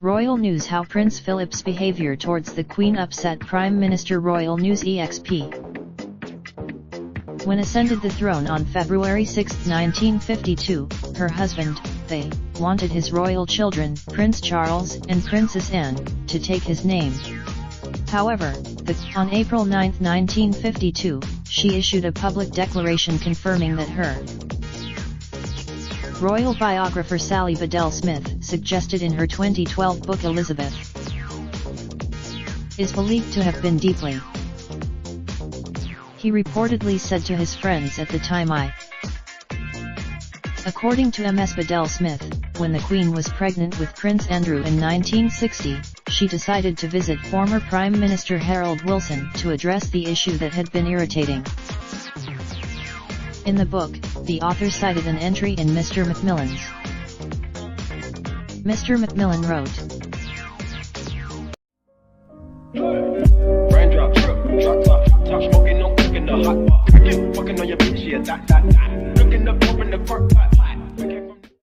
Royal News: How Prince Philip's behavior towards the Queen upset Prime Minister. Royal News EXP. When ascended the throne on February 6, 1952, her husband, they, wanted his royal children, Prince Charles and Princess Anne, to take his name. However, on April 9, 1952, she issued a public declaration confirming that her royal biographer Sally Bedell Smith suggested in her 2012 book Elizabeth is believed to have been deeply. He reportedly said to his friends at the time, According to Ms. Bedell Smith, when the Queen was pregnant with Prince Andrew in 1960, she decided to visit former Prime Minister Harold Wilson to address the issue that had been irritating. In the book, the author cited an entry in Mr. Macmillan's. Mr. Macmillan wrote,